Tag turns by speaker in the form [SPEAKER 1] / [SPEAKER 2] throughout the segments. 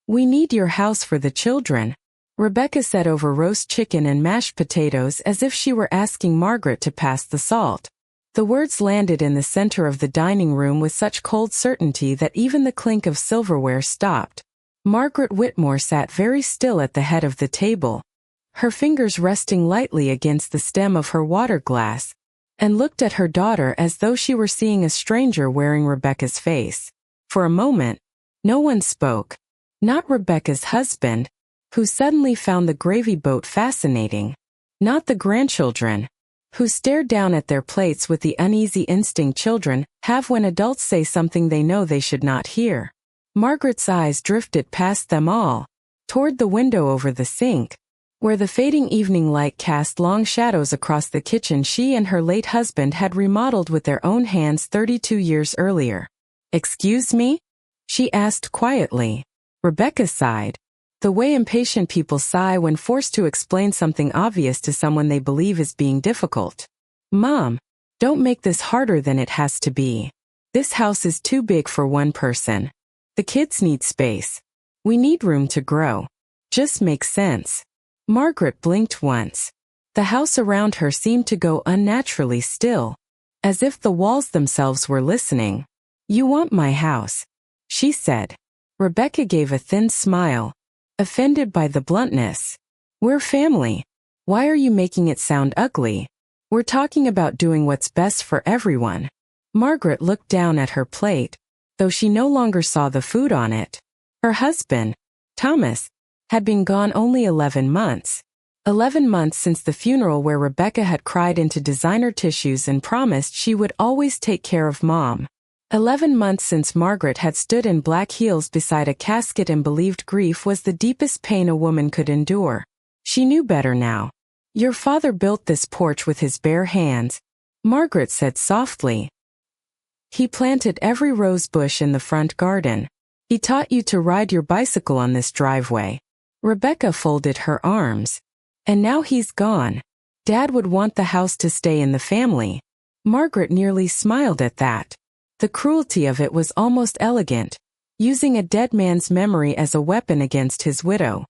[SPEAKER 1] "We need your house for the children," Rebecca said over roast chicken and mashed potatoes as if she were asking Margaret to pass the salt. The words landed in the center of the dining room with such cold certainty that even the clink of silverware stopped. Margaret Whitmore sat very still at the head of the table, her fingers resting lightly against the stem of her water glass, and looked at her daughter as though she were seeing a stranger wearing Rebecca's face. For a moment, no one spoke. Not Rebecca's husband, who suddenly found the gravy boat fascinating. Not the grandchildren, who stared down at their plates with the uneasy instinct children have when adults say something they know they should not hear. Margaret's eyes drifted past them all, toward the window over the sink, where the fading evening light cast long shadows across the kitchen she and her late husband had remodeled with their own hands 32 years earlier. "Excuse me?" she asked quietly. Rebecca sighed, the way impatient people sigh when forced to explain something obvious to someone they believe is being difficult. "Mom, don't make this harder than it has to be. This house is too big for one person. The kids need space. We need room to grow. Just makes sense." Margaret blinked once. The house around her seemed to go unnaturally still, as if the walls themselves were listening. "You want my house," she said. Rebecca gave a thin smile, offended by the bluntness. "We're family. Why are you making it sound ugly? We're talking about doing what's best for everyone." Margaret looked down at her plate, though she no longer saw the food on it. Her husband, Thomas, had been gone only 11 months. 11 months since the funeral where Rebecca had cried into designer tissues and promised she would always take care of Mom. 11 months since Margaret had stood in black heels beside a casket and believed grief was the deepest pain a woman could endure. She knew better now. "Your father built this porch with his bare hands," Margaret said softly. "He planted every rose bush in the front garden. He taught you to ride your bicycle on this driveway." Rebecca folded her arms. "And now he's gone. Dad would want the house to stay in the family." Margaret nearly smiled at that. The cruelty of it was almost elegant, using a dead man's memory as a weapon against his widow.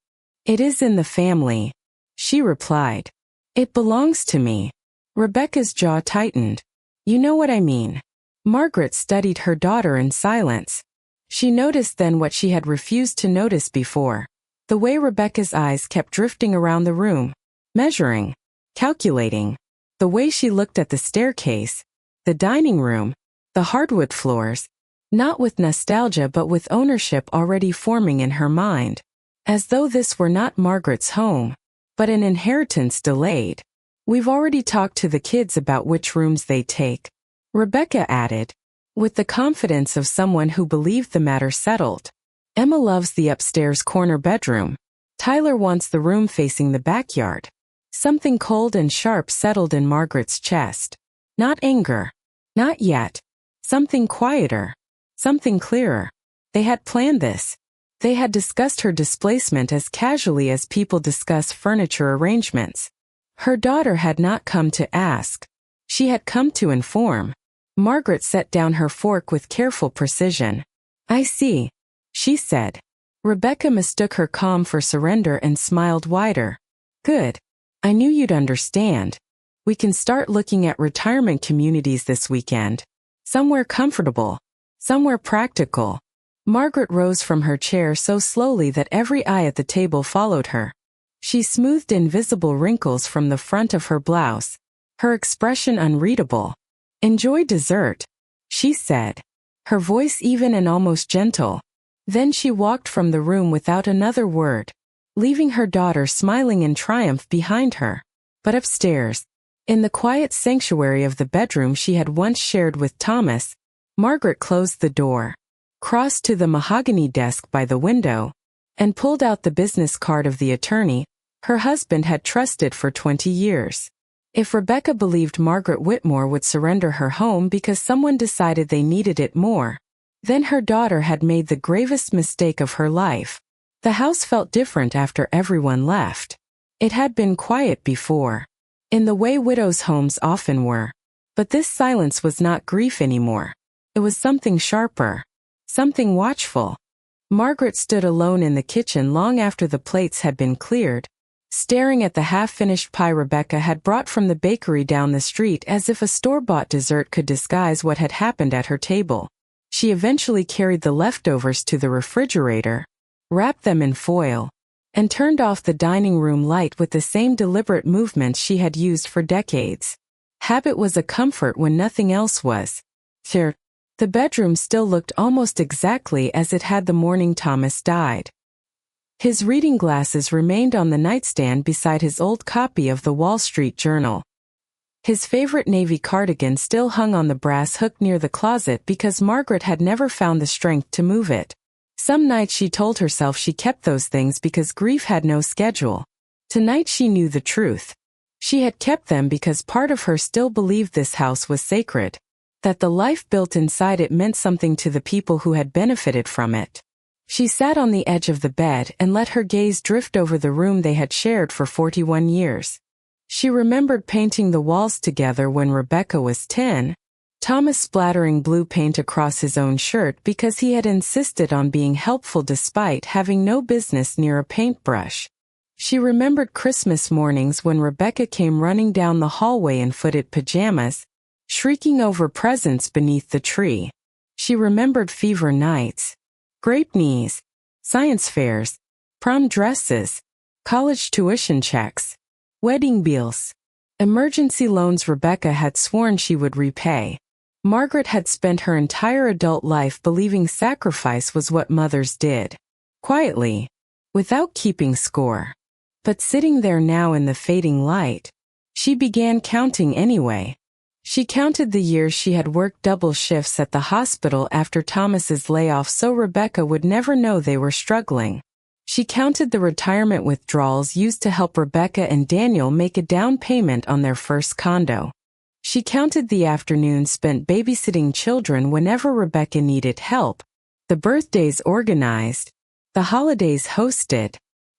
[SPEAKER 1] "It is in the family," she replied. "It belongs to me." Rebecca's jaw tightened. "You know what I mean." Margaret studied her daughter in silence. She noticed then what she had refused to notice before. The way Rebecca's eyes kept drifting around the room, measuring, calculating. The way she looked at the staircase, the dining room, the hardwood floors, not with nostalgia but with ownership already forming in her mind, as though this were not Margaret's home, but an inheritance delayed. "We've already talked to the kids about which rooms they take," Rebecca added, with the confidence of someone who believed the matter settled. "Emma loves the upstairs corner bedroom. Tyler wants the room facing the backyard." Something cold and sharp settled in Margaret's chest. Not anger. Not yet. Something quieter. Something clearer. They had planned this. They had discussed her displacement as casually as people discuss furniture arrangements. Her daughter had not come to ask. She had come to inform. Margaret set down her fork with careful precision. "I see," she said. Rebecca mistook her calm for surrender and smiled wider. "Good. I knew you'd understand. We can start looking at retirement communities this weekend. Somewhere comfortable. Somewhere practical." Margaret rose from her chair so slowly that every eye at the table followed her. She smoothed invisible wrinkles from the front of her blouse, her expression unreadable. "Enjoy dessert," she said, her voice even and almost gentle. Then she walked from the room without another word, leaving her daughter smiling in triumph behind her. But upstairs, in the quiet sanctuary of the bedroom she had once shared with Thomas, Margaret closed the door, crossed to the mahogany desk by the window, and pulled out the business card of the attorney her husband had trusted for 20 years. If Rebecca believed Margaret Whitmore would surrender her home because someone decided they needed it more, then her daughter had made the gravest mistake of her life. The house felt different after everyone left. It had been quiet before, in the way widows' homes often were. But this silence was not grief anymore. It was something sharper, something watchful. Margaret stood alone in the kitchen long after the plates had been cleared, staring at the half-finished pie Rebecca had brought from the bakery down the street as if a store-bought dessert could disguise what had happened at her table. She eventually carried the leftovers to the refrigerator, wrapped them in foil, and turned off the dining room light with the same deliberate movements she had used for decades. Habit was a comfort when nothing else was. Sure, the bedroom still looked almost exactly as it had the morning Thomas died. His reading glasses remained on the nightstand beside his old copy of the Wall Street Journal. His favorite navy cardigan still hung on the brass hook near the closet because Margaret had never found the strength to move it. Some nights she told herself she kept those things because grief had no schedule. Tonight she knew the truth. She had kept them because part of her still believed this house was sacred, that the life built inside it meant something to the people who had benefited from it. She sat on the edge of the bed and let her gaze drift over the room they had shared for 41 years. She remembered painting the walls together when Rebecca was 10, Thomas splattering blue paint across his own shirt because he had insisted on being helpful despite having no business near a paintbrush. She remembered Christmas mornings when Rebecca came running down the hallway in footed pajamas, shrieking over presents beneath the tree. She remembered fever nights, grape knees, science fairs, prom dresses, college tuition checks, wedding bills, emergency loans Rebecca had sworn she would repay. Margaret had spent her entire adult life believing sacrifice was what mothers did. Quietly, without keeping score. But sitting there now in the fading light, she began counting anyway. She counted the years she had worked double shifts at the hospital after Thomas's layoff so Rebecca would never know they were struggling. She counted the retirement withdrawals used to help Rebecca and Daniel make a down payment on their first condo. She counted the afternoons spent babysitting children whenever Rebecca needed help, the birthdays organized, the holidays hosted,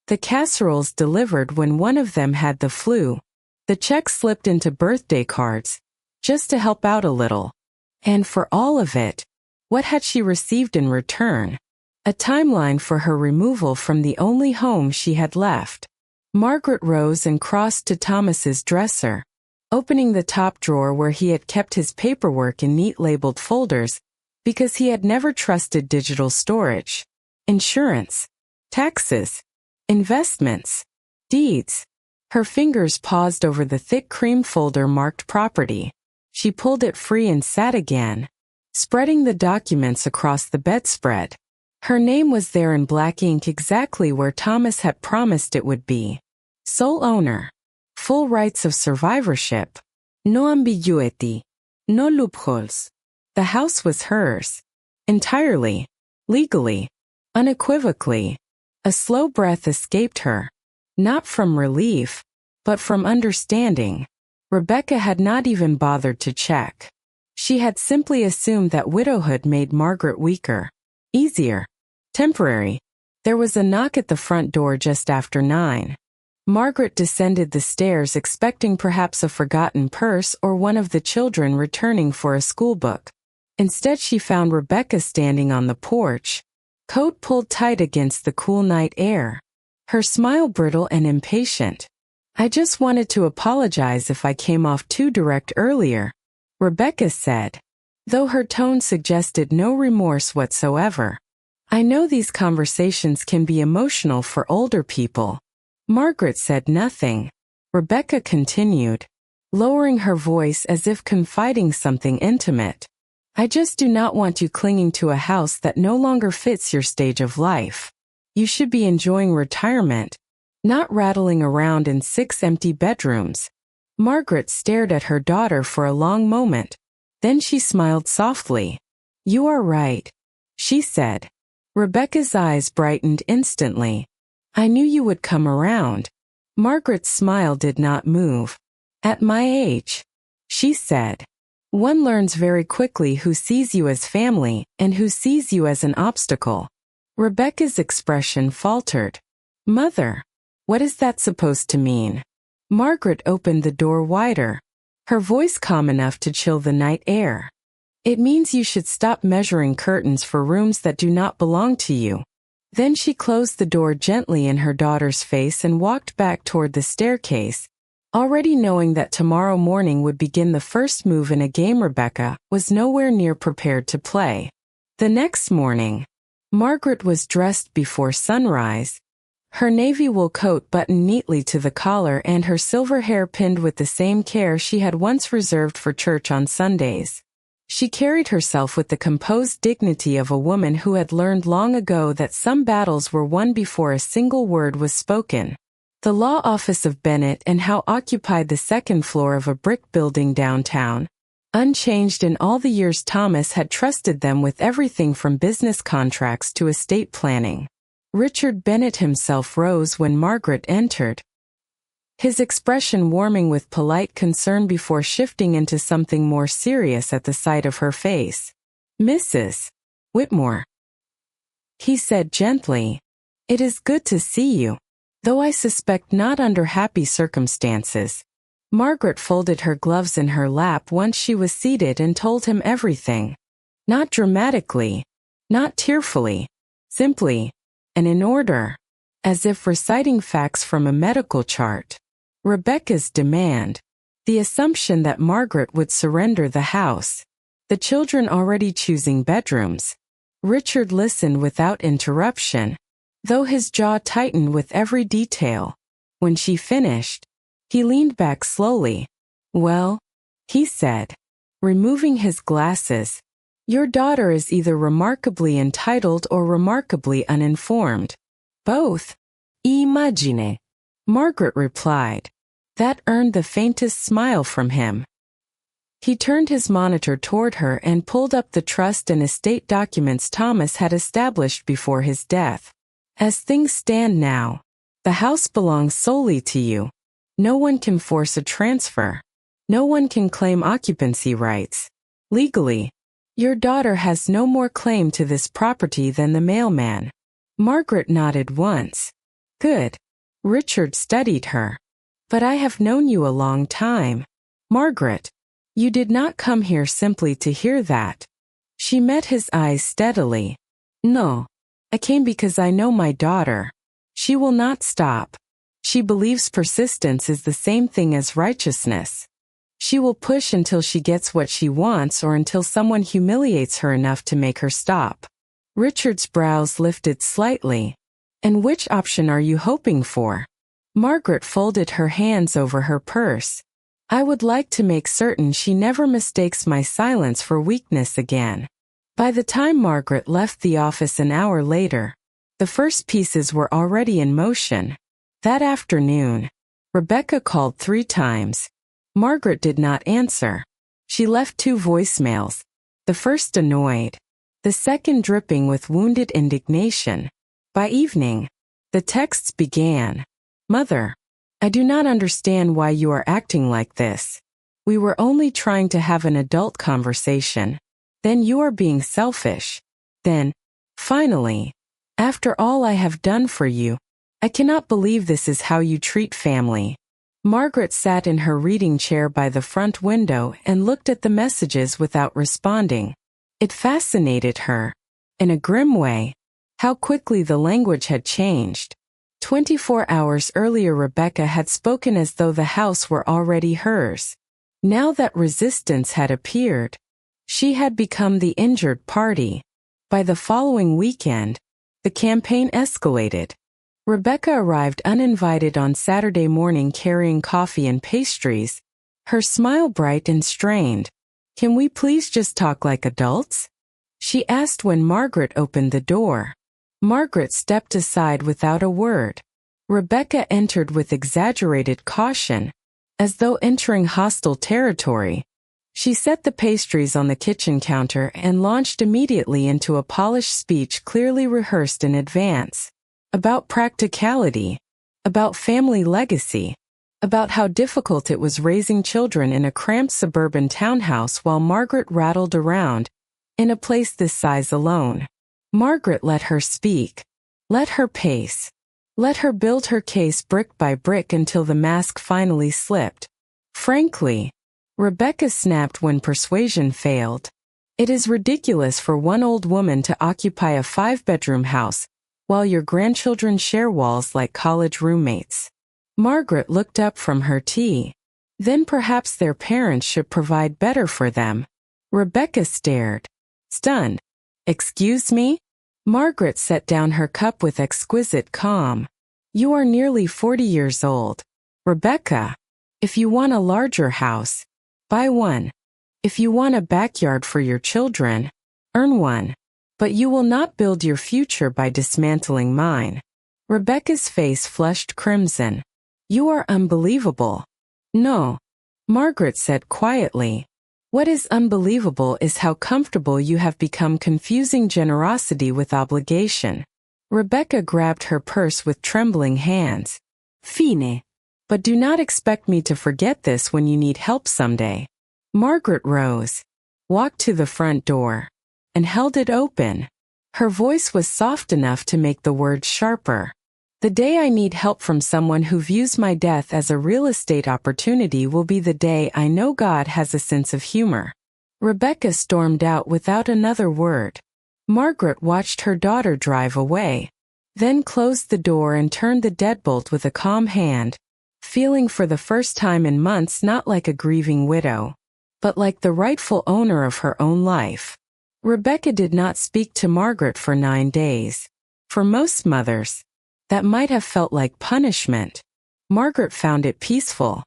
[SPEAKER 1] the casseroles delivered when one of them had the flu, the checks slipped into birthday cards, just to help out a little. And for all of it, what had she received in return? A timeline for her removal from the only home she had left. Margaret rose and crossed to Thomas's dresser, opening the top drawer where he had kept his paperwork in neat labeled folders because he had never trusted digital storage. Insurance, taxes, investments, deeds. Her fingers paused over the thick cream folder marked property. She pulled it free and sat again, spreading the documents across the bedspread. Her name was there in black ink exactly where Thomas had promised it would be. Sole owner. Full rights of survivorship. No ambiguity. No loopholes. The house was hers. Entirely. Legally. Unequivocally. A slow breath escaped her. Not from relief, but from understanding. Rebecca had not even bothered to check. She had simply assumed that widowhood made Margaret weaker. Easier. Temporary. There was a knock at the front door just after 9. Margaret descended the stairs expecting perhaps a forgotten purse or one of the children returning for a schoolbook. Instead she found Rebecca standing on the porch, coat pulled tight against the cool night air. Her smile brittle and impatient. "I just wanted to apologize if I came off too direct earlier," Rebecca said, though her tone suggested no remorse whatsoever. "I know these conversations can be emotional for older people." Margaret said nothing. Rebecca continued, lowering her voice as if confiding something intimate. "I just do not want you clinging to a house that no longer fits your stage of life. You should be enjoying retirement, not rattling around in 6 empty bedrooms." Margaret stared at her daughter for a long moment. Then she smiled softly. "You are right," she said. Rebecca's eyes brightened instantly. "I knew you would come around." Margaret's smile did not move. "At my age," she said, "one learns very quickly who sees you as family and who sees you as an obstacle." Rebecca's expression faltered. "Mother, what is that supposed to mean?" Margaret opened the door wider, her voice calm enough to chill the night air. "It means you should stop measuring curtains for rooms that do not belong to you. Then she closed the door gently in her daughter's face and walked back toward the staircase, already knowing that tomorrow morning would begin the first move in a game Rebecca was nowhere near prepared to play. The next morning, Margaret was dressed before sunrise, her navy wool coat buttoned neatly to the collar and her silver hair pinned with the same care she had once reserved for church on Sundays. She carried herself with the composed dignity of a woman who had learned long ago that some battles were won before a single word was spoken. The law office of Bennett and Howe occupied the second floor of a brick building downtown, unchanged in all the years Thomas had trusted them with everything from business contracts to estate planning. Richard Bennett himself rose when Margaret entered, his expression warming with polite concern before shifting into something more serious at the sight of her face. "Mrs. Whitmore," he said gently, "it is good to see you, though I suspect not under happy circumstances." Margaret folded her gloves in her lap once she was seated and told him everything. Not dramatically, not tearfully, simply, and in order, as if reciting facts from a medical chart. Rebecca's demand, the assumption that Margaret would surrender the house, the children already choosing bedrooms. Richard listened without interruption, though his jaw tightened with every detail. When she finished, he leaned back slowly. "Well," he said, removing his glasses, "your daughter is either remarkably entitled or remarkably uninformed. Both. Immagine," Margaret replied. That earned the faintest smile from him. He turned his monitor toward her and pulled up the trust and estate documents Thomas had established before his death. "As things stand now, the house belongs solely to you. No one can force a transfer. No one can claim occupancy rights. Legally, your daughter has no more claim to this property than the mailman." Margaret nodded once. "Good." Richard studied her. "But I have known you a long time, Margaret. You did not come here simply to hear that." She met his eyes steadily. "No, I came because I know my daughter. She will not stop. She believes persistence is the same thing as righteousness. She will push until she gets what she wants or until someone humiliates her enough to make her stop." Richard's brows lifted slightly. "And which option are you hoping for?" Margaret folded her hands over her purse. "I would like to make certain she never mistakes my silence for weakness again." By the time Margaret left the office an hour later, the first pieces were already in motion. That afternoon, Rebecca called 3 times. Margaret did not answer. She left 2 voicemails, the first annoyed, the second dripping with wounded indignation. By evening, the texts began. "Mother, I do not understand why you are acting like this. We were only trying to have an adult conversation. Then you are being selfish. Then, finally, after all I have done for you, I cannot believe this is how you treat family." Margaret sat in her reading chair by the front window and looked at the messages without responding. It fascinated her, in a grim way, how quickly the language had changed. 24 hours earlier Rebecca had spoken as though the house were already hers. Now that resistance had appeared, she had become the injured party. By the following weekend, the campaign escalated. Rebecca arrived uninvited on Saturday morning carrying coffee and pastries, her smile bright and strained. "Can we please just talk like adults?" she asked when Margaret opened the door. Margaret stepped aside without a word. Rebecca entered with exaggerated caution, as though entering hostile territory. She set the pastries on the kitchen counter and launched immediately into a polished speech clearly rehearsed in advance. About practicality, about family legacy, about how difficult it was raising children in a cramped suburban townhouse while Margaret rattled around, in a place this size alone. Margaret let her speak. Let her pace. Let her build her case brick by brick until the mask finally slipped. Frankly, Rebecca snapped when persuasion failed. "It is ridiculous for one old woman to occupy a 5-bedroom house, while your grandchildren share walls like college roommates. Margaret looked up from her tea. Then perhaps their parents should provide better for them. Rebecca stared, stunned. Excuse me? Margaret set down her cup with exquisite calm. You are nearly 40 years old. Rebecca, if you want a larger house, buy one. If you want a backyard for your children, earn one. But you will not build your future by dismantling mine. Rebecca's face flushed crimson. You are unbelievable. No, Margaret said quietly. What is unbelievable is how comfortable you have become confusing generosity with obligation. Rebecca grabbed her purse with trembling hands. Fine. But do not expect me to forget this when you need help someday. Margaret rose, walked to the front door, and held it open. Her voice was soft enough to make the words sharper. The day I need help from someone who views my death as a real estate opportunity will be the day I know God has a sense of humor. Rebecca stormed out without another word. Margaret watched her daughter drive away, then closed the door and turned the deadbolt with a calm hand, feeling for the first time in months not like a grieving widow, but like the rightful owner of her own life. Rebecca did not speak to Margaret for 9 days. For most mothers, that might have felt like punishment. Margaret found it peaceful.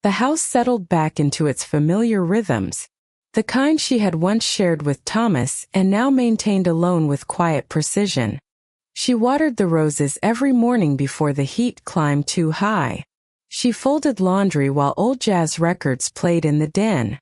[SPEAKER 1] The house settled back into its familiar rhythms, the kind she had once shared with Thomas and now maintained alone with quiet precision. She watered the roses every morning before the heat climbed too high. She folded laundry while old jazz records played in the den.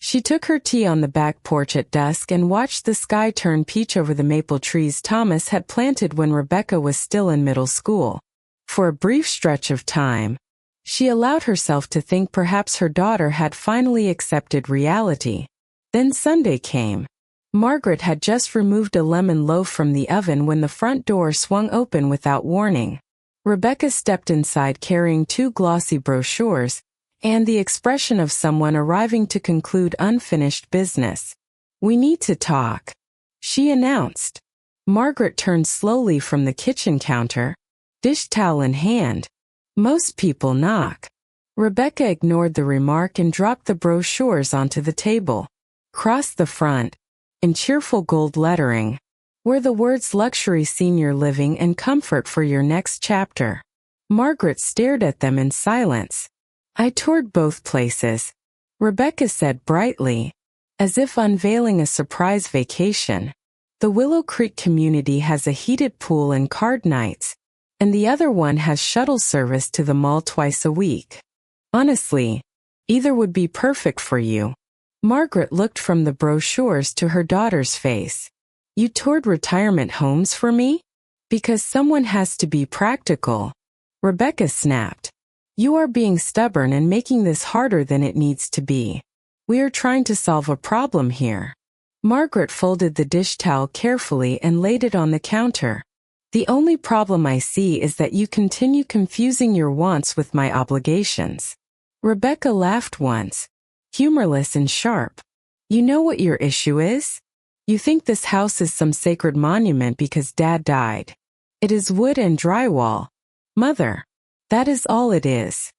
[SPEAKER 1] She took her tea on the back porch at dusk and watched the sky turn peach over the maple trees Thomas had planted when Rebecca was still in middle school. For a brief stretch of time, she allowed herself to think perhaps her daughter had finally accepted reality. Then Sunday came. Margaret had just removed a lemon loaf from the oven when the front door swung open without warning. Rebecca stepped inside carrying 2 glossy brochures, and the expression of someone arriving to conclude unfinished business. We need to talk, she announced. Margaret turned slowly from the kitchen counter, dish towel in hand. Most people knock. Rebecca ignored the remark and dropped the brochures onto the table. Across the front, in cheerful gold lettering, were the words luxury senior living and comfort for your next chapter. Margaret stared at them in silence. I toured both places, Rebecca said brightly, as if unveiling a surprise vacation. The Willow Creek community has a heated pool and card nights, and the other one has shuttle service to the mall twice a week. Honestly, either would be perfect for you. Margaret looked from the brochures to her daughter's face. You toured retirement homes for me? Because someone has to be practical. Rebecca snapped. You are being stubborn and making this harder than it needs to be. We are trying to solve a problem here. Margaret folded the dish towel carefully and laid it on the counter. The only problem I see is that you continue confusing your wants with my obligations. Rebecca laughed once, humorless and sharp. You know what your issue is? You think this house is some sacred monument because Dad died. It is wood and drywall. Mother. That is all it is.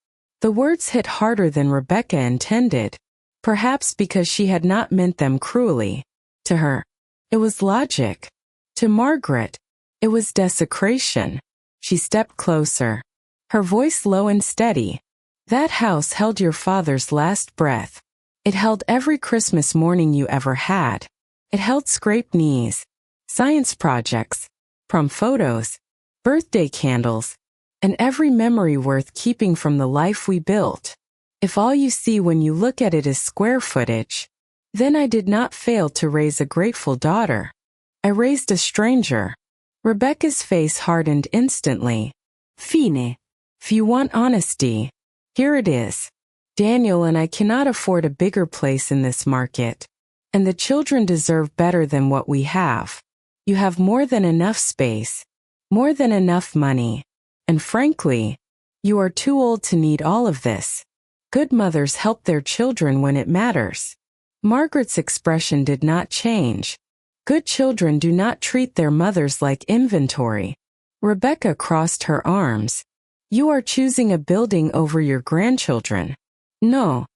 [SPEAKER 1] The words hit harder than Rebecca intended, perhaps because she had not meant them cruelly. To her, it was logic. To Margaret, it was desecration. She stepped closer, her voice low and steady. That house held your father's last breath. It held every Christmas morning you ever had. It held scraped knees, science projects, prom photos, birthday candles, and every memory worth keeping from the life we built. If all you see when you look at it is square footage, then I did not fail to raise a grateful daughter. I raised a stranger. Rebecca's face hardened instantly. Fine. If you want honesty, here it is. Daniel and I cannot afford a bigger place in this market, and the children deserve better than what we have. You have more than enough space, more than enough money. And frankly, you are too old to need all of this. Good mothers help their children when it matters. Margaret's expression did not change. Good children do not treat their mothers like inventory. Rebecca crossed her arms. You are choosing a building over your grandchildren. No,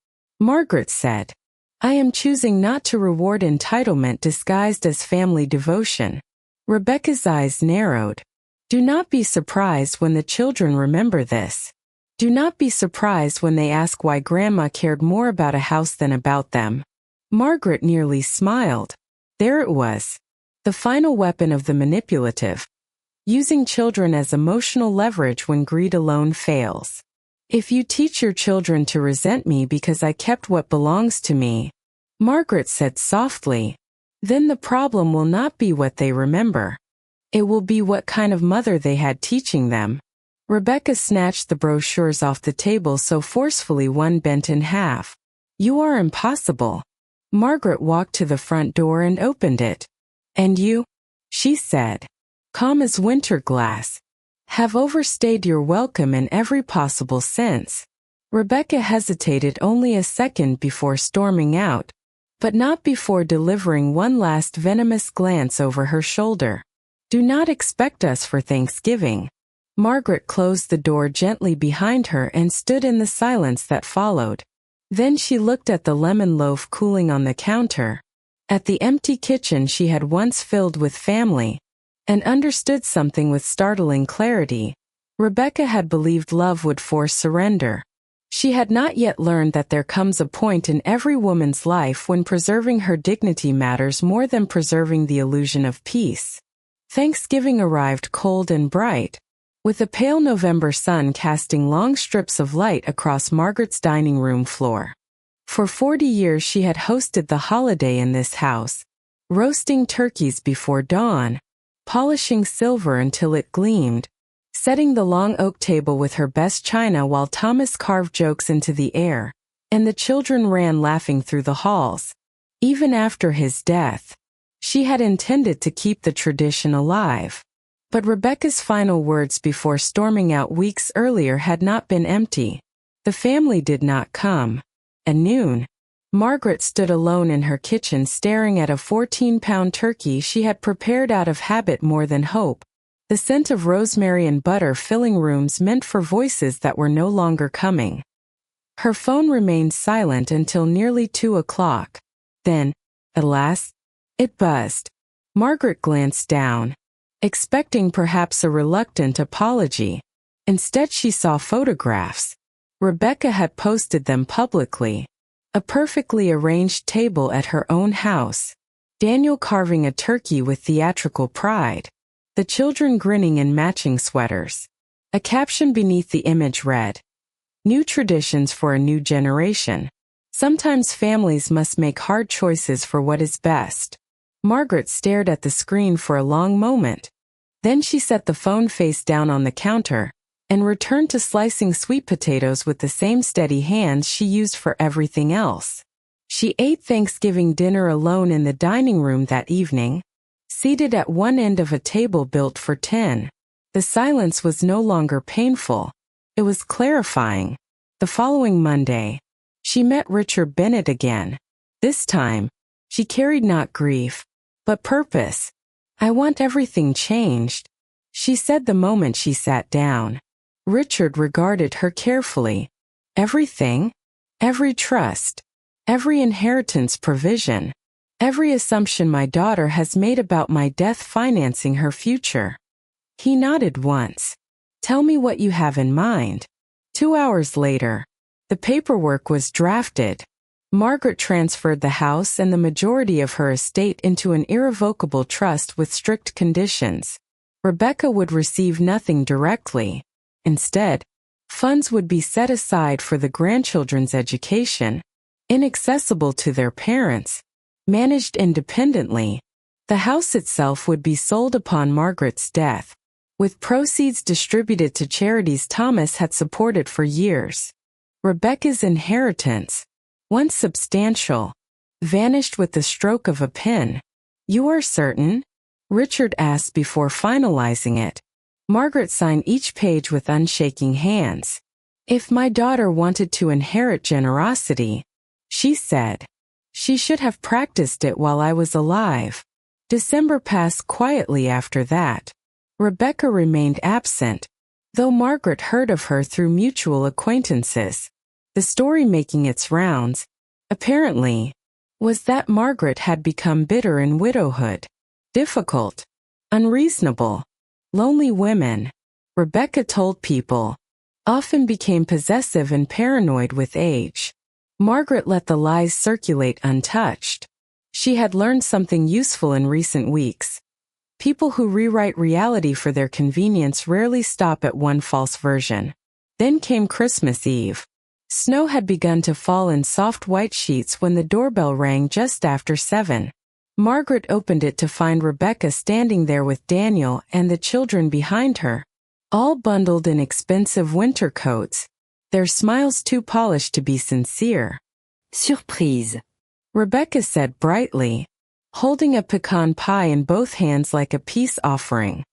[SPEAKER 1] Margaret said. I am choosing not to reward entitlement disguised as family devotion. Rebecca's eyes narrowed. Do not be surprised when the children remember this. Do not be surprised when they ask why Grandma cared more about a house than about them. Margaret nearly smiled. There it was. The final weapon of the manipulative. Using children as emotional leverage when greed alone fails. If you teach your children to resent me because I kept what belongs to me, Margaret said softly, then the problem will not be what they remember. It will be what kind of mother they had teaching them. Rebecca snatched the brochures off the table so forcefully one bent in half. You are impossible. Margaret walked to the front door and opened it. And you, she said, calm as winter glass, have overstayed your welcome in every possible sense. Rebecca hesitated only a second before storming out, but not before delivering one last venomous glance over her shoulder. Do not expect us for Thanksgiving. Margaret closed the door gently behind her and stood in the silence that followed. Then she looked at the lemon loaf cooling on the counter, at the empty kitchen she had once filled with family, and understood something with startling clarity. Rebecca had believed love would force surrender. She had not yet learned that there comes a point in every woman's life when preserving her dignity matters more than preserving the illusion of peace. Thanksgiving arrived cold and bright, with a pale November sun casting long strips of light across Margaret's dining room floor. For 40 years she had hosted the holiday in this house, roasting turkeys before dawn, polishing silver until it gleamed, setting the long oak table with her best china while Thomas carved jokes into the air, and the children ran laughing through the halls. Even after his death, she had intended to keep the tradition alive. But Rebecca's final words before storming out weeks earlier had not been empty. The family did not come. At noon, Margaret stood alone in her kitchen staring at a 14-pound turkey she had prepared out of habit more than hope, the scent of rosemary and butter filling rooms meant for voices that were no longer coming. Her phone remained silent until nearly 2 o'clock. Then, alas, it buzzed. Margaret glanced down, expecting perhaps a reluctant apology. Instead she saw photographs. Rebecca had posted them publicly. A perfectly arranged table at her own house. Daniel carving a turkey with theatrical pride. The children grinning in matching sweaters. A caption beneath the image read, "New traditions for a new generation. Sometimes families must make hard choices for what is best." Margaret stared at the screen for a long moment. Then she set the phone face down on the counter and returned to slicing sweet potatoes with the same steady hands she used for everything else. She ate Thanksgiving dinner alone in the dining room that evening, seated at one end of a table built for 10. The silence was no longer painful. It was clarifying. The following Monday, she met Richard Bennett again. This time, she carried not grief, but purpose. "I want everything changed," she said the moment she sat down. Richard regarded her carefully. "Everything? Every trust, every inheritance provision, every assumption my daughter has made about my death financing her future." He nodded once. "Tell me what you have in mind." 2 hours later, the paperwork was drafted. Margaret transferred the house and the majority of her estate into an irrevocable trust with strict conditions. Rebecca would receive nothing directly. Instead, funds would be set aside for the grandchildren's education, inaccessible to their parents, managed independently. The house itself would be sold upon Margaret's death, with proceeds distributed to charities Thomas had supported for years. Rebecca's inheritance, once substantial, vanished with the stroke of a pen. "You are certain?" Richard asked before finalizing it. Margaret signed each page with unshaking hands. "If my daughter wanted to inherit generosity," she said, "she should have practiced it while I was alive." December passed quietly after that. Rebecca remained absent, though Margaret heard of her through mutual acquaintances. The story making its rounds, apparently, was that Margaret had become bitter in widowhood. Difficult, unreasonable, lonely women, Rebecca told people, often became possessive and paranoid with age. Margaret let the lies circulate untouched. She had learned something useful in recent weeks. People who rewrite reality for their convenience rarely stop at one false version. Then came Christmas Eve. Snow had begun to fall in soft white sheets when the doorbell rang just after 7. Margaret opened it to find Rebecca standing there with Daniel and the children behind her, all bundled in expensive winter coats, their smiles too polished to be sincere.
[SPEAKER 2] Surprise,
[SPEAKER 1] Rebecca said brightly, holding a pecan pie in both hands like a peace offering.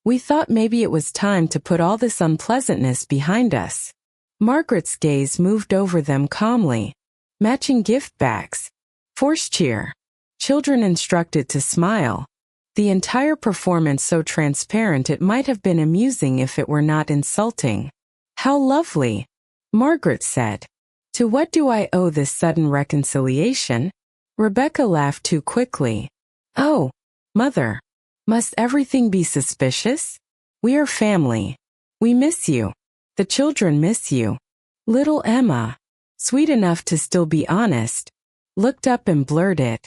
[SPEAKER 1] We thought maybe it was time to put all this unpleasantness behind us. Margaret's gaze moved over them calmly. Matching gift bags. Forced cheer. Children instructed to smile. The entire performance so transparent it might have been amusing if it were not insulting. How lovely, Margaret said. To what do I owe this sudden reconciliation? Rebecca laughed too quickly. Oh, Mother. Must everything be suspicious? We are family. We miss you. The children miss you. Little Emma, sweet enough to still be honest, looked up and blurted.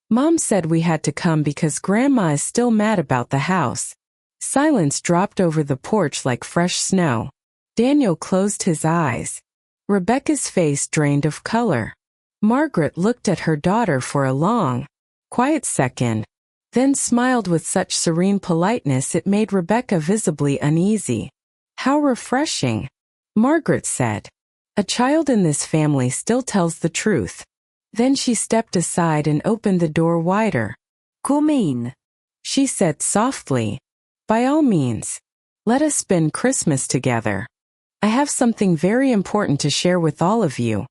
[SPEAKER 1] Mom said we had to come because Grandma is still mad about the house. Silence dropped over the porch like fresh snow. Daniel closed his eyes. Rebecca's face drained of color. Margaret looked at her daughter for a long, quiet second, then smiled with such serene politeness it made Rebecca visibly uneasy. How refreshing, Margaret said. A child in this family still tells the truth. Then she stepped aside and opened the door wider.
[SPEAKER 2] Come in,
[SPEAKER 1] she said softly. By all means, let us spend Christmas together. I have something very important to share with all of you.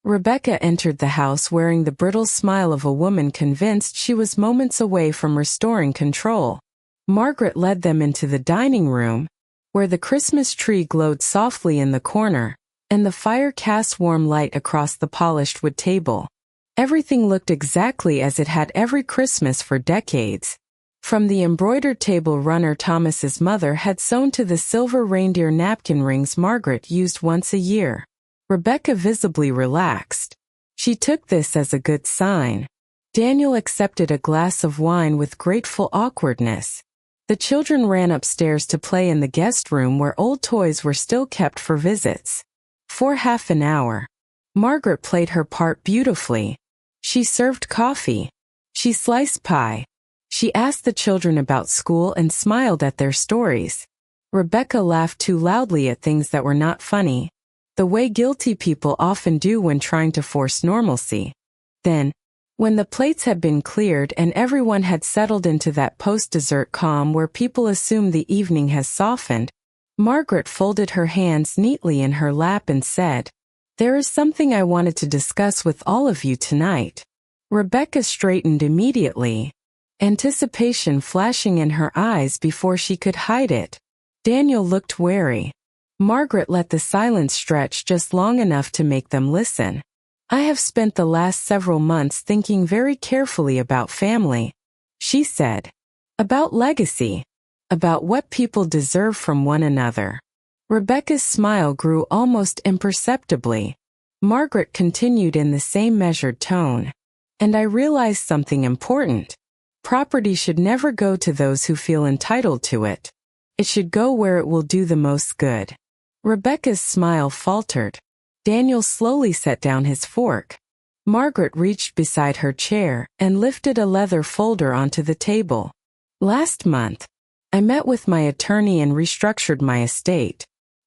[SPEAKER 1] Rebecca entered the house wearing the brittle smile of a woman convinced she was moments away from restoring control. Margaret led them into the dining room, where the Christmas tree glowed softly in the corner, and the fire cast warm light across the polished wood table. Everything looked exactly as it had every Christmas for decades. From the embroidered table runner Thomas's mother had sewn to the silver reindeer napkin rings Margaret used once a year. Rebecca visibly relaxed. She took this as a good sign. Daniel accepted a glass of wine with grateful awkwardness. The children ran upstairs to play in the guest room where old toys were still kept for visits. For half an hour, Margaret played her part beautifully. She served coffee. She sliced pie. She asked the children about school and smiled at their stories. Rebecca laughed too loudly at things that were not funny, the way guilty people often do when trying to force normalcy. Then, when the plates had been cleared and everyone had settled into that post-dessert calm where people assume the evening has softened, Margaret folded her hands neatly in her lap and said, "There is something I wanted to discuss with all of you tonight." Rebecca straightened immediately, anticipation flashing in her eyes before she could hide it. Daniel looked wary. Margaret let the silence stretch just long enough to make them listen. I have spent the last several months thinking very carefully about family, she said. About legacy. About what people deserve from one another. Rebecca's smile grew almost imperceptibly. Margaret continued in the same measured tone. And I realized something important. Property should never go to those who feel entitled to it. It should go where it will do the most good. Rebecca's smile faltered. Daniel slowly set down his fork. Margaret reached beside her chair and lifted a leather folder onto the table. Last month, I met with my attorney and restructured my estate.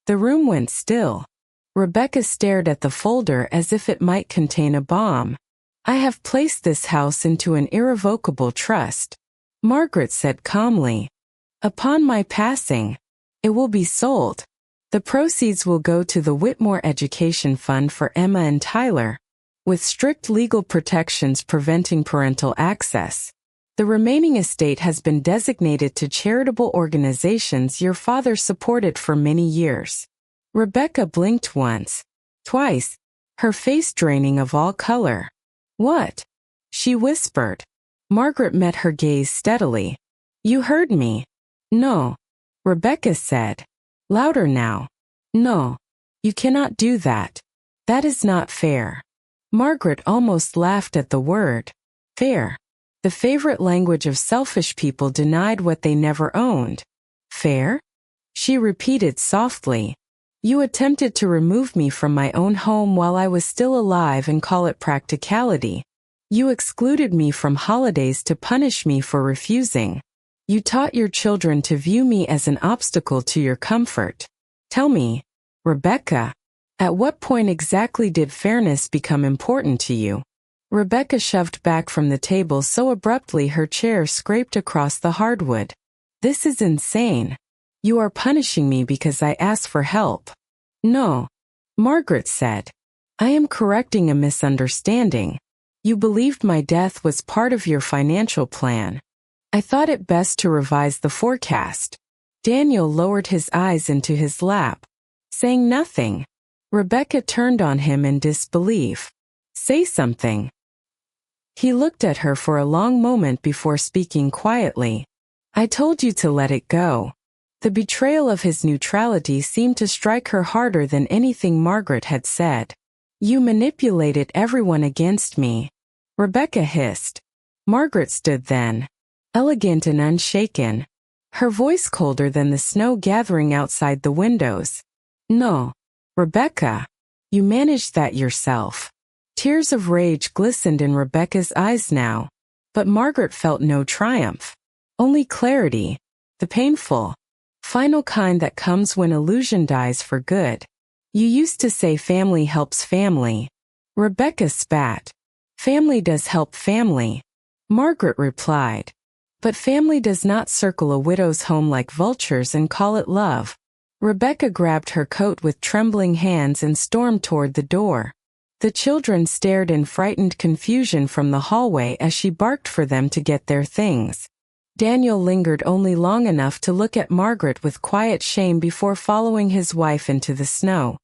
[SPEAKER 1] The room went still. Rebecca stared at the folder as if it might contain a bomb. I have placed this house into an irrevocable trust, Margaret said calmly. Upon my passing, it will be sold. The proceeds will go to the Whitmore Education Fund for Emma and Tyler, with strict legal protections preventing parental access. The remaining estate has been designated to charitable organizations your father supported for many years. Rebecca blinked once, twice, her face draining of all color. What? She whispered. Margaret met her gaze steadily. You heard me. No. Rebecca said. Louder now. No. You cannot do that. That is not fair. Margaret almost laughed at the word. Fair. The favorite language of selfish people denied what they never owned. Fair? She repeated softly. You attempted to remove me from my own home while I was still alive and call it practicality. You excluded me from holidays to punish me for refusing. You taught your children to view me as an obstacle to your comfort. Tell me, Rebecca, at what point exactly did fairness become important to you? Rebecca shoved back from the table so abruptly her chair scraped across the hardwood. This is insane. You are punishing me because I asked for help. No, Margaret said. I am correcting a misunderstanding. You believed my death was part of your financial plan. I thought it best to revise the forecast. Daniel lowered his eyes into his lap, saying nothing. Rebecca turned on him in disbelief. Say something. He looked at her for a long moment before speaking quietly. I told you to let it go. The betrayal of his neutrality seemed to strike her harder than anything Margaret had said. You manipulated everyone against me. Rebecca hissed. Margaret stood then, elegant and unshaken, her voice colder than the snow gathering outside the windows. No, Rebecca, you managed that yourself. Tears of rage glistened in Rebecca's eyes now, but Margaret felt no triumph. Only clarity, the painful, final kind that comes when illusion dies for good. You used to say family helps family. Rebecca spat. Family does help family. Margaret replied. But family does not circle a widow's home like vultures and call it love. Rebecca grabbed her coat with trembling hands and stormed toward the door. The children stared in frightened confusion from the hallway as she barked for them to get their things. Daniel lingered only long enough to look at Margaret with quiet shame before following his wife into the snow.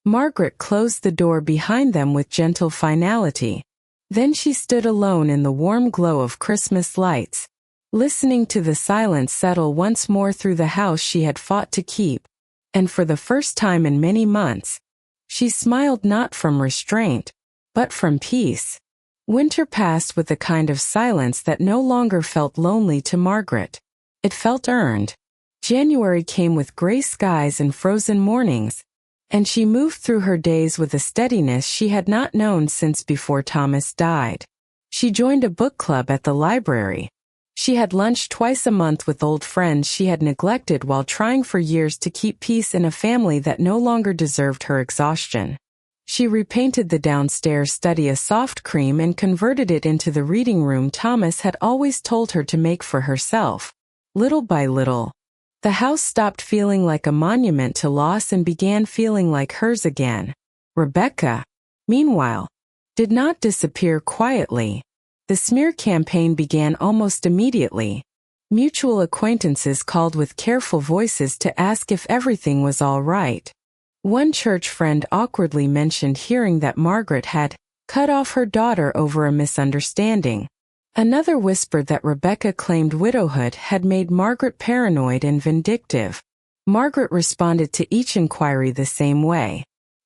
[SPEAKER 1] Margaret closed the door behind them with gentle finality. Then she stood alone in the warm glow of Christmas lights, listening to the silence settle once more through the house she had fought to keep. And for the first time in many months, she smiled not from restraint, but from peace. Winter passed with a kind of silence that no longer felt lonely to Margaret. It felt earned. January came with gray skies and frozen mornings, and she moved through her days with a steadiness she had not known since before Thomas died. She joined a book club at the library. She had lunch twice a month with old friends she had neglected while trying for years to keep peace in a family that no longer deserved her exhaustion. She repainted the downstairs study a soft cream and converted it into the reading room Thomas had always told her to make for herself. Little by little, the house stopped feeling like a monument to loss and began feeling like hers again. Rebecca, meanwhile, did not disappear quietly. The smear campaign began almost immediately. Mutual acquaintances called with careful voices to ask if everything was all right. One church friend awkwardly mentioned hearing that Margaret had cut off her daughter over a misunderstanding. Another whispered that Rebecca claimed widowhood had made Margaret paranoid and vindictive. Margaret responded to each inquiry the same way.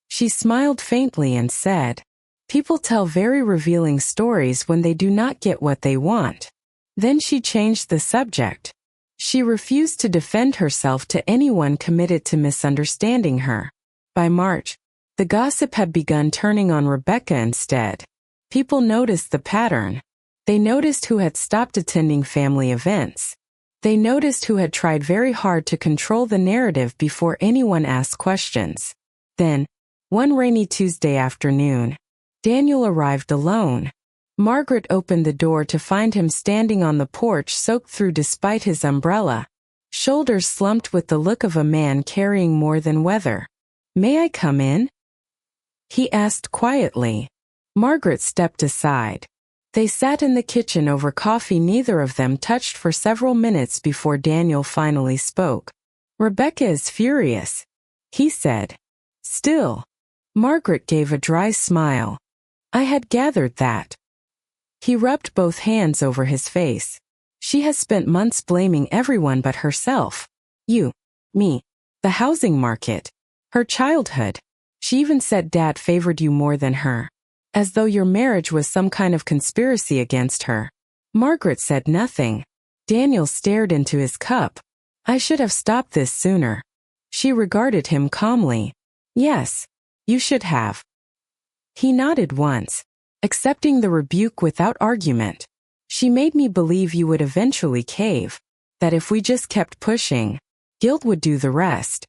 [SPEAKER 1] She smiled faintly and said, "People tell very revealing stories when they do not get what they want." Then she changed the subject. She refused to defend herself to anyone committed to misunderstanding her. By March, the gossip had begun turning on Rebecca instead. People noticed the pattern. They noticed who had stopped attending family events. They noticed who had tried very hard to control the narrative before anyone asked questions. Then, one rainy Tuesday afternoon, Daniel arrived alone. Margaret opened the door to find him standing on the porch soaked through despite his umbrella, shoulders slumped with the look of a man carrying more than weather. "May I come in?" he asked quietly. Margaret stepped aside. They sat in the kitchen over coffee neither of them touched for several minutes before Daniel finally spoke. "Rebecca is furious," he said. "Still." Margaret gave a dry smile. "I had gathered that." He rubbed both hands over his face. "She has spent months blaming everyone but herself. You, me, the housing market, her childhood. She even said Dad favored you more than her. As though your marriage was some kind of conspiracy against her." Margaret said nothing. Daniel stared into his cup. "I should have stopped this sooner." She regarded him calmly. "Yes, you should have." He nodded once, accepting the rebuke without argument. "She made me believe you would eventually cave, that if we just kept pushing, guilt would do the rest."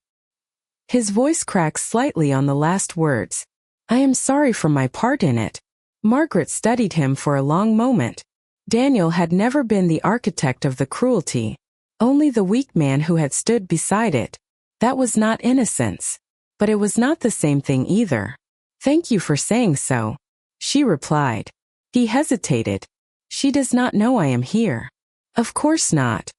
[SPEAKER 1] His voice cracked slightly on the last words. "I am sorry for my part in it." Margaret studied him for a long moment. Daniel had never been the architect of the cruelty, only the weak man who had stood beside it. That was not innocence. But it was not the same thing either. "Thank you for saying so," she replied. He hesitated. "She does not know I am here." "Of course not."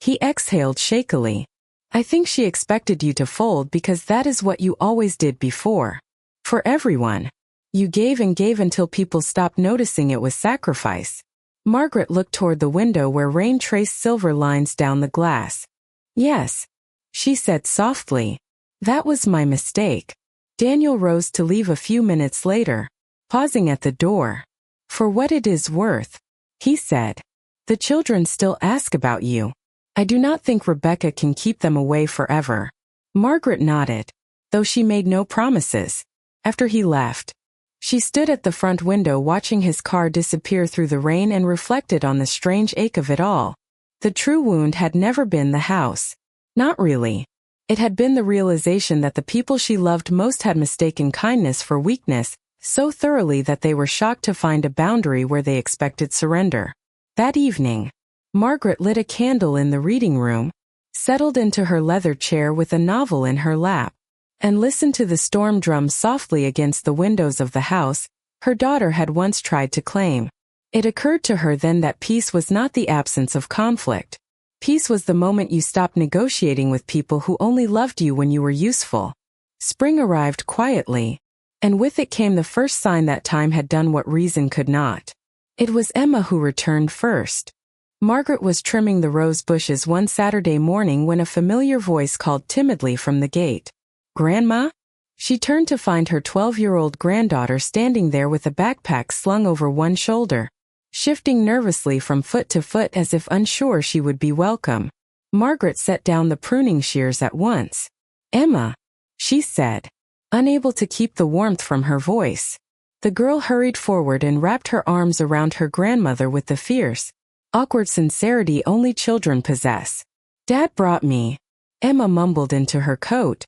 [SPEAKER 1] He exhaled shakily. "I think she expected you to fold because that is what you always did before. For everyone. You gave and gave until people stopped noticing it was sacrifice." Margaret looked toward the window where rain traced silver lines down the glass. "Yes," she said softly. "That was my mistake." Daniel rose to leave a few minutes later, pausing at the door. "For what it is worth," he said, "the children still ask about you. I do not think Rebecca can keep them away forever." Margaret nodded, though she made no promises. After he left, she stood at the front window watching his car disappear through the rain and reflected on the strange ache of it all. The true wound had never been the house. Not really. It had been the realization that the people she loved most had mistaken kindness for weakness so thoroughly that they were shocked to find a boundary where they expected surrender. That evening, Margaret lit a candle in the reading room, settled into her leather chair with a novel in her lap, and listened to the storm drum softly against the windows of the house her daughter had once tried to claim. It occurred to her then that peace was not the absence of conflict. Peace was the moment you stopped negotiating with people who only loved you when you were useful. Spring arrived quietly, and with it came the first sign that time had done what reason could not. It was Emma who returned first. Margaret was trimming the rose bushes one Saturday morning when a familiar voice called timidly from the gate. "Grandma?" She turned to find her 12-year-old granddaughter standing there with a backpack slung over one shoulder, shifting nervously from foot to foot as if unsure she would be welcome. Margaret set down the pruning shears at once. "Emma," she said, unable to keep the warmth from her voice. The girl hurried forward and wrapped her arms around her grandmother with the fierce, awkward sincerity only children possess. "Dad brought me," Emma mumbled into her coat.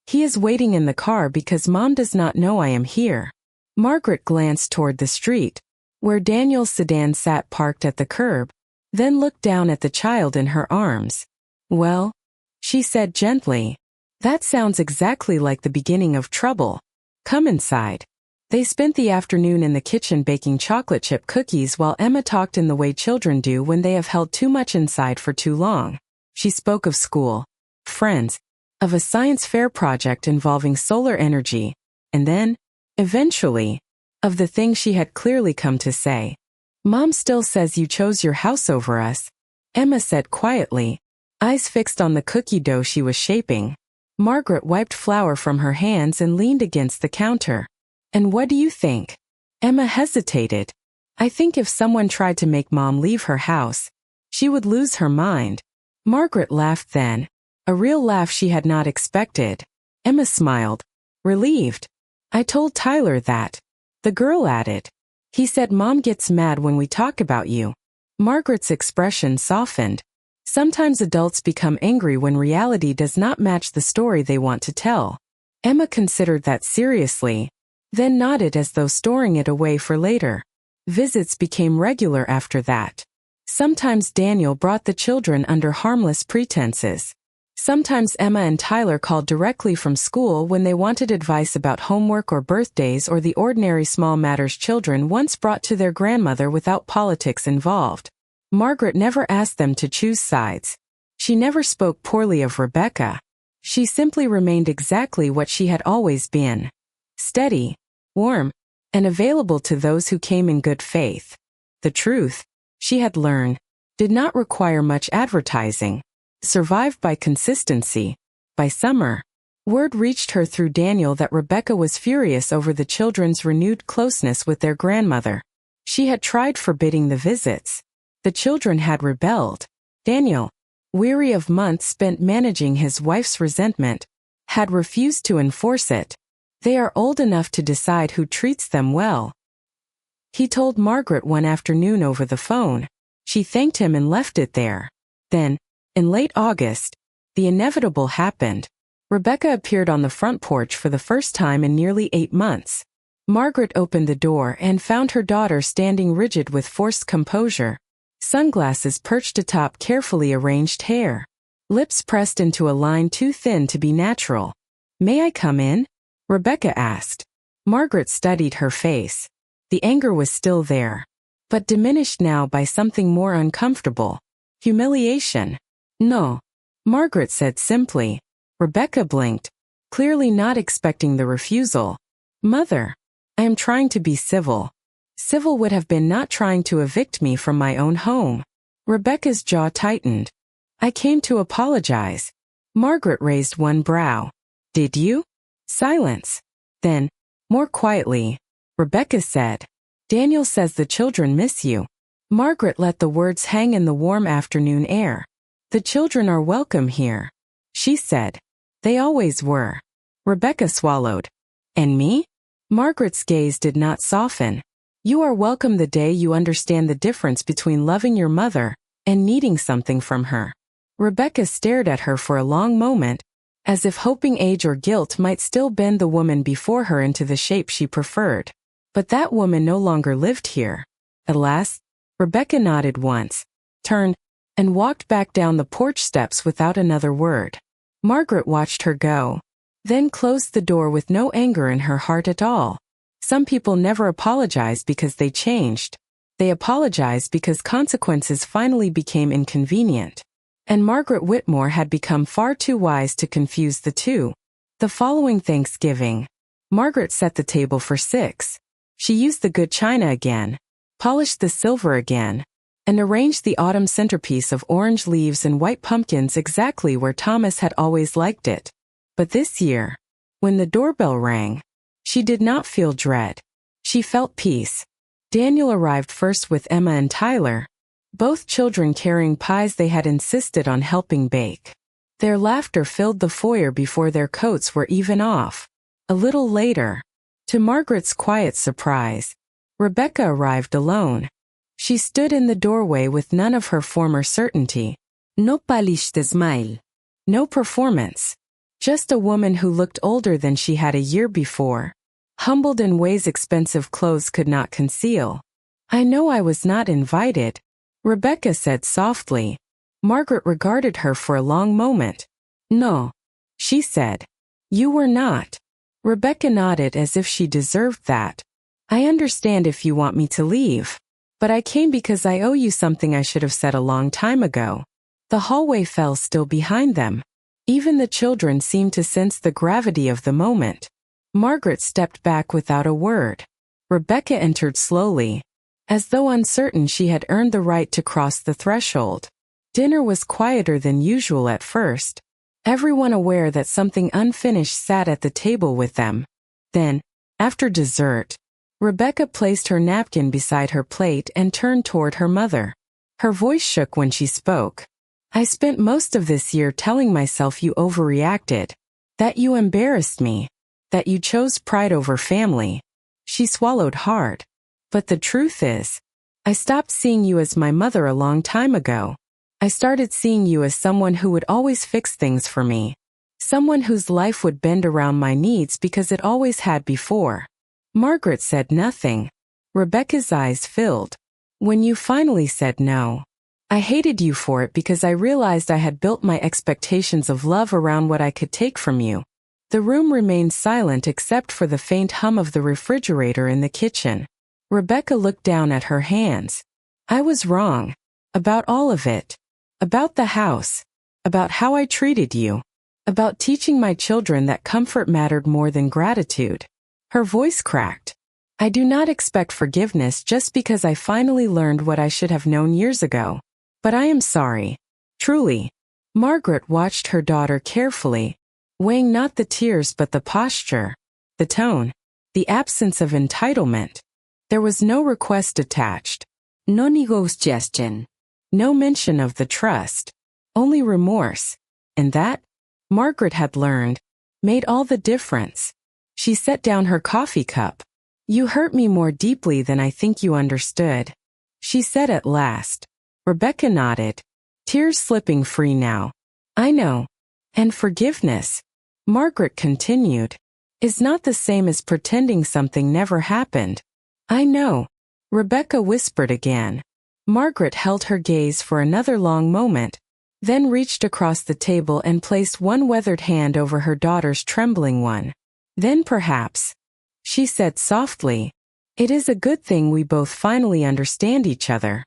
[SPEAKER 1] "He is waiting in the car because Mom does not know I am here." Margaret glanced toward the street, where Daniel's sedan sat parked at the curb, then looked down at the child in her arms. "Well," she said gently, "that sounds exactly like the beginning of trouble. Come inside." They spent the afternoon in the kitchen baking chocolate chip cookies while Emma talked in the way children do when they have held too much inside for too long. She spoke of school, friends, of a science fair project involving solar energy, and then, eventually, of the thing she had clearly come to say. "Mom still says you chose your house over us," Emma said quietly, eyes fixed on the cookie dough she was shaping. Margaret wiped flour from her hands and leaned against the counter. "And what do you think?" Emma hesitated. "I think if someone tried to make Mom leave her house, she would lose her mind." Margaret laughed then, a real laugh she had not expected. Emma smiled, relieved. "I told Tyler that," the girl added. "He said Mom gets mad when we talk about you." Margaret's expression softened. Sometimes adults become angry when reality does not match the story they want to tell. Emma considered that seriously, then nodded as though storing it away for later. Visits became regular after that. Sometimes Daniel brought the children under harmless pretenses. Sometimes Emma and Tyler called directly from school when they wanted advice about homework or birthdays or the ordinary small matters children once brought to their grandmother without politics involved. Margaret never asked them to choose sides. She never spoke poorly of Rebecca. She simply remained exactly what she had always been. Steady, warm, and available to those who came in good faith. The truth, she had learned, did not require much advertising. Survived by consistency. By summer, word reached her through Daniel that Rebecca was furious over the children's renewed closeness with their grandmother. She had tried forbidding the visits. The children had rebelled. Daniel, weary of months spent managing his wife's resentment, had refused to enforce it. They are old enough to decide who treats them well. He told Margaret one afternoon over the phone. She thanked him and left it there. Then, in late August, the inevitable happened. Rebecca appeared on the front porch for the first time in nearly 8 months. Margaret opened the door and found her daughter standing rigid with forced composure. Sunglasses perched atop carefully arranged hair. Lips pressed into a line too thin to be natural. "May I come in?" Rebecca asked. Margaret studied her face. The anger was still there, but diminished now by something more uncomfortable. Humiliation. "No," Margaret said simply. Rebecca blinked, clearly not expecting the refusal. "Mother, I am trying to be civil." Civil would have been not trying to evict me from my own home. Rebecca's jaw tightened. "I came to apologize." Margaret raised one brow. "Did you?" Silence. Then, more quietly, Rebecca said, "Daniel says the children miss you." Margaret let the words hang in the warm afternoon air. "The children are welcome here," she said. "They always were." Rebecca swallowed. "And me?" Margaret's gaze did not soften. "You are welcome the day you understand the difference between loving your mother and needing something from her." Rebecca stared at her for a long moment, as if hoping age or guilt might still bend the woman before her into the shape she preferred. But that woman no longer lived here. Alas, Rebecca nodded once, turned, and walked back down the porch steps without another word. Margaret watched her go, then closed the door with no anger in her heart at all. Some people never apologize because they changed. They apologize because consequences finally became inconvenient. And Margaret Whitmore had become far too wise to confuse the two. The following Thanksgiving, Margaret set the table for 6. She used the good china again, polished the silver again, and arranged the autumn centerpiece of orange leaves and white pumpkins exactly where Thomas had always liked it. But this year, when the doorbell rang, she did not feel dread. She felt peace. Daniel arrived first with Emma and Tyler, both children carrying pies they had insisted on helping bake. Their laughter filled the foyer before their coats were even off. A little later, to Margaret's quiet surprise, Rebecca arrived alone. She stood in the doorway with none of her former certainty. No polished smile. No performance. Just a woman who looked older than she had a year before, humbled in ways expensive clothes could not conceal. "I know I was not invited," Rebecca said softly. Margaret regarded her for a long moment. "No," she said. "You were not." Rebecca nodded as if she deserved that. "I understand if you want me to leave. But I came because I owe you something I should have said a long time ago." The hallway fell still behind them. Even the children seemed to sense the gravity of the moment. Margaret stepped back without a word. Rebecca entered slowly, as though uncertain she had earned the right to cross the threshold. Dinner was quieter than usual at first, everyone aware that something unfinished sat at the table with them. Then, after dessert, Rebecca placed her napkin beside her plate and turned toward her mother. Her voice shook when she spoke. "I spent most of this year telling myself you overreacted, that you embarrassed me, that you chose pride over family." She swallowed hard. "But the truth is, I stopped seeing you as my mother a long time ago. I started seeing you as someone who would always fix things for me. Someone whose life would bend around my needs because it always had before." Margaret said nothing. Rebecca's eyes filled. "When you finally said no, I hated you for it because I realized I had built my expectations of love around what I could take from you. The room remained silent except for the faint hum of the refrigerator in the kitchen. Rebecca looked down at her hands. I was wrong. About all of it. About the house. About how I treated you. About teaching my children that comfort mattered more than gratitude. Her voice cracked. I do not expect forgiveness just because I finally learned what I should have known years ago. But I am sorry. Truly. Margaret watched her daughter carefully, weighing not the tears but the posture, the tone, the absence of entitlement. There was no request attached.
[SPEAKER 2] No negotiation.
[SPEAKER 1] No mention of the trust. Only remorse. And that, Margaret had learned, made all the difference. She set down her coffee cup. You hurt me more deeply than I think you understood, she said at last. Rebecca nodded, tears slipping free now. I know. And forgiveness, Margaret continued, is not the same as pretending something never happened. I know, Rebecca whispered again. Margaret held her gaze for another long moment, then reached across the table and placed one weathered hand over her daughter's trembling one. Then perhaps, she said softly, it is a good thing we both finally understand each other.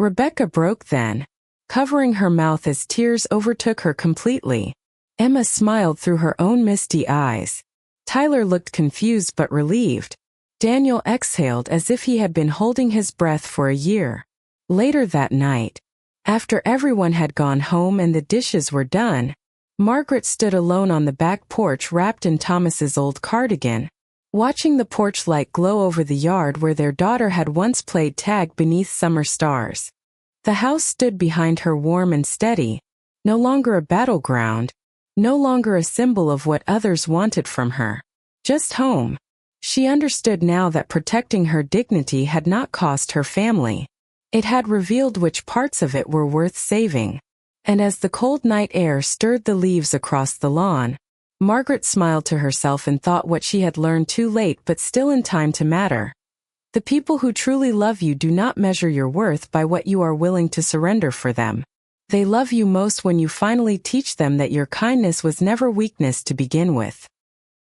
[SPEAKER 1] Rebecca broke then, covering her mouth as tears overtook her completely. Emma smiled through her own misty eyes. Tyler looked confused but relieved. Daniel exhaled as if he had been holding his breath for a year. Later that night, after everyone had gone home and the dishes were done, Margaret stood alone on the back porch wrapped in Thomas's old cardigan, watching the porch light glow over the yard where their daughter had once played tag beneath summer stars. The house stood behind her warm and steady, no longer a battleground, no longer a symbol of what others wanted from her. Just home. She understood now that protecting her dignity had not cost her family. It had revealed which parts of it were worth saving. And as the cold night air stirred the leaves across the lawn, Margaret smiled to herself and thought what she had learned too late but still in time to matter. The people who truly love you do not measure your worth by what you are willing to surrender for them. They love you most when you finally teach them that your kindness was never weakness to begin with.